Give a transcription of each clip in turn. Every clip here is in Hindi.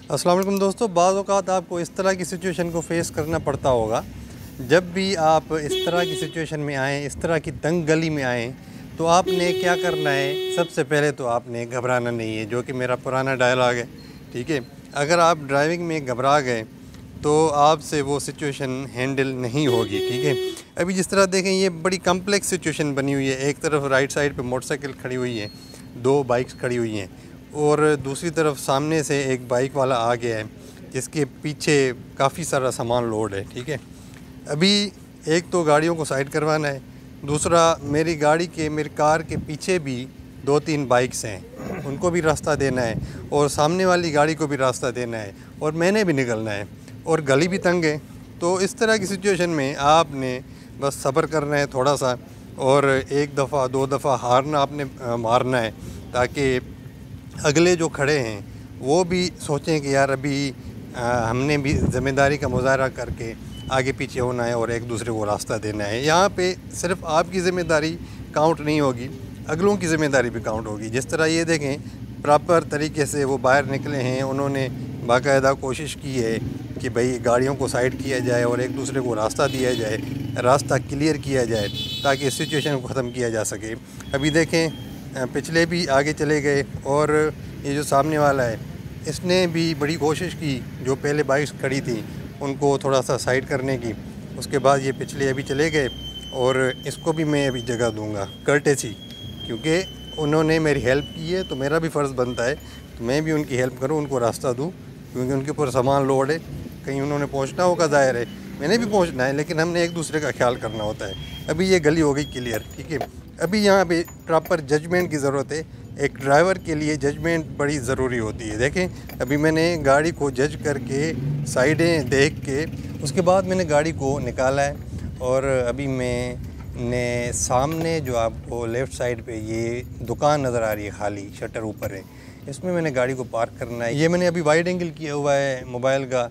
अस्सलाम वालेकुम दोस्तों, बाज़ औक़ात आपको इस तरह की सिचुएशन को फ़ेस करना पड़ता होगा। जब भी आप इस तरह की सिचुएशन में आएँ, इस तरह की तंग गली में आएँ, तो आपने क्या करना है, सबसे पहले तो आपने घबराना नहीं है, जो कि मेरा पुराना डायलॉग है, ठीक है। अगर आप ड्राइविंग में घबरा गए तो आपसे वो सिचुएशन हैंडल नहीं होगी, ठीक है। अभी जिस तरह देखें, ये बड़ी कम्प्लेक्स सिचुएशन बनी हुई है। एक तरफ राइट साइड पे मोटरसाइकिल खड़ी हुई है, 2 बाइक्स खड़ी हुई हैं, और दूसरी तरफ सामने से एक बाइक वाला आ गया है जिसके पीछे काफ़ी सारा सामान लोड है, ठीक है। अभी एक तो गाड़ियों को साइड करवाना है, दूसरा मेरी कार के पीछे भी 2-3 बाइक्स हैं, उनको भी रास्ता देना है, और सामने वाली गाड़ी को भी रास्ता देना है, और मैंने भी निकलना है, और गली भी तंग है। तो इस तरह की सिचुएशन में आपने बस सब्र करना है थोड़ा सा, और 1 दफ़ा 2 दफ़ा हारना आपने मारना है, ताकि अगले जो खड़े हैं वो भी सोचें कि यार अभी हमने भी ज़िम्मेदारी का मुज़ाहरा करके आगे पीछे होना है और एक दूसरे को रास्ता देना है। यहाँ पे सिर्फ आपकी ज़िम्मेदारी काउंट नहीं होगी, अगलों की ज़िम्मेदारी भी काउंट होगी। जिस तरह ये देखें, प्रॉपर तरीके से वो बाहर निकले हैं, उन्होंने बाकायदा कोशिश की है कि भाई गाड़ियों को साइड किया जाए और एक दूसरे को रास्ता दिया जाए, रास्ता क्लियर किया जाए, ताकि इस सिचुएशन को ख़त्म किया जा सके। अभी देखें, पिछले भी आगे चले गए, और ये जो सामने वाला है इसने भी बड़ी कोशिश की, जो पहले बाइक्स खड़ी थी उनको थोड़ा सा साइड करने की। उसके बाद ये पिछले अभी चले गए, और इसको भी मैं अभी जगह दूंगा कर्टेसी, क्योंकि उन्होंने मेरी हेल्प की है, तो मेरा भी फ़र्ज़ बनता है तो मैं भी उनकी हेल्प करूं, उनको रास्ता दूं, क्योंकि उनके ऊपर सामान लोड है, कहीं उन्होंने पहुंचना होगा, ज़ाहिर है मैंने भी पहुंचना है, लेकिन हमने एक दूसरे का ख्याल करना होता है। अभी ये गली हो गई क्लियर, ठीक है। अभी यहाँ पे प्रॉपर जजमेंट की ज़रूरत है। एक ड्राइवर के लिए जजमेंट बड़ी ज़रूरी होती है। देखें, अभी मैंने गाड़ी को जज करके, साइडें देख के, उसके बाद मैंने गाड़ी को निकाला है, और अभी मैंने सामने जो आपको लेफ़्ट साइड पे ये दुकान नज़र आ रही है, खाली शटर ऊपर है, इसमें मैंने गाड़ी को पार्क करना है। ये मैंने अभी वाइड एंगल किया हुआ है मोबाइल का,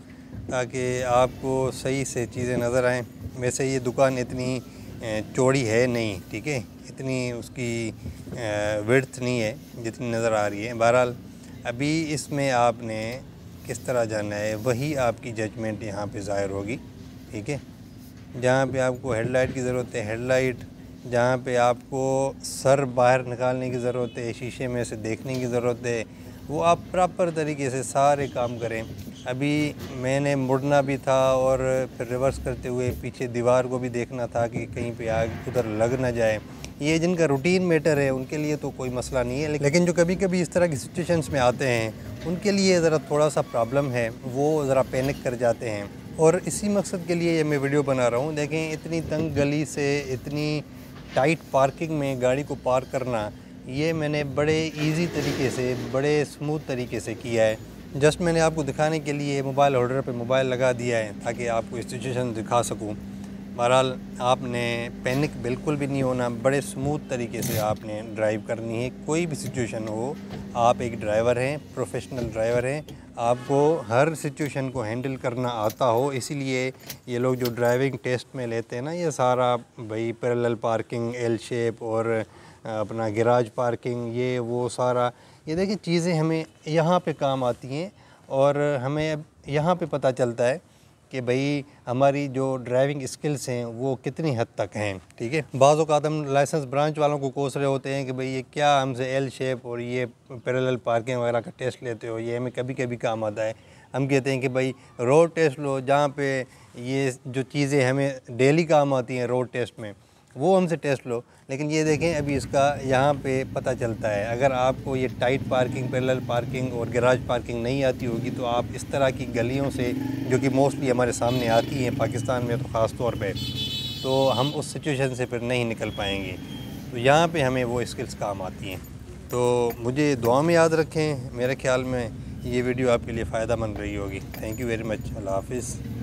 ताकि आपको सही से चीज़ें नज़र आएँ। वैसे ये दुकान इतनी चौड़ी है नहीं, ठीक है, इतनी उसकी विड्थ नहीं है जितनी नज़र आ रही है। बहरहाल अभी इसमें आपने किस तरह जाना है, वही आपकी जजमेंट यहाँ पे ज़ाहिर होगी, ठीक है। जहाँ पे आपको हेडलाइट की ज़रूरत है, हेडलाइट, जहाँ पे आपको सर बाहर निकालने की ज़रूरत है, शीशे में से देखने की ज़रूरत है, वो आप प्रॉपर तरीके से सारे काम करें। अभी मैंने मुड़ना भी था, और फिर रिवर्स करते हुए पीछे दीवार को भी देखना था कि कहीं पे आग उधर लग ना जाए। ये जिनका रूटीन मैटर है उनके लिए तो कोई मसला नहीं है, लेकिन जो कभी कभी इस तरह की सिचुएशंस में आते हैं उनके लिए ज़रा थोड़ा सा प्रॉब्लम है, वो ज़रा पैनिक कर जाते हैं। और इसी मकसद के लिए ये मैं वीडियो बना रहा हूँ। देखें, इतनी तंग गली से इतनी टाइट पार्किंग में गाड़ी को पार्क करना, ये मैंने बड़े इजी तरीके से, बड़े स्मूथ तरीके से किया है। जस्ट मैंने आपको दिखाने के लिए मोबाइल होल्डर पे मोबाइल लगा दिया है, ताकि आपको इस सिचुएशन दिखा सकूं। बहरहाल आपने पैनिक बिल्कुल भी नहीं होना, बड़े स्मूथ तरीके से आपने ड्राइव करनी है। कोई भी सिचुएशन हो, आप एक ड्राइवर हैं, प्रोफेशनल ड्राइवर हैं, आपको हर सिचुएशन को हैंडल करना आता हो। इसीलिए ये लोग जो ड्राइविंग टेस्ट में लेते हैं ना, ये सारा भाई पैरेलल पार्किंग, एल शेप, और अपना गैराज पार्किंग, ये वो सारा, ये देखिए चीज़ें हमें यहाँ पे काम आती हैं, और हमें यहाँ पे पता चलता है कि भाई हमारी जो ड्राइविंग स्किल्स हैं वो कितनी हद तक हैं, ठीक है। बाज़ औक़ात हम लाइसेंस ब्रांच वालों को कोस रहे होते हैं कि भाई ये क्या हमसे एल शेप और ये पैरेलल पार्किंग वगैरह का टेस्ट लेते हो, ये हमें कभी कभी काम आता है। हम कहते हैं कि भाई रोड टेस्ट लो, जहाँ पे ये जो चीज़ें हमें डेली काम आती हैं रोड टेस्ट में, वो हमसे टेस्ट लो। लेकिन ये देखें, अभी इसका यहाँ पे पता चलता है। अगर आपको ये टाइट पार्किंग, पैरेलल पार्किंग और गैराज पार्किंग नहीं आती होगी, तो आप इस तरह की गलियों से, जो कि मोस्टली हमारे सामने आती हैं पाकिस्तान में तो ख़ास तौर पे, तो हम उस सिचुएशन से फिर नहीं निकल पाएंगे। तो यहाँ पे हमें वो स्किल्स काम आती हैं। तो मुझे दुआ में याद रखें। मेरे ख्याल में ये वीडियो आपके लिए फ़ायदा मंद रही होगी। Thank you very much. अल्लाह हाफ़िज़।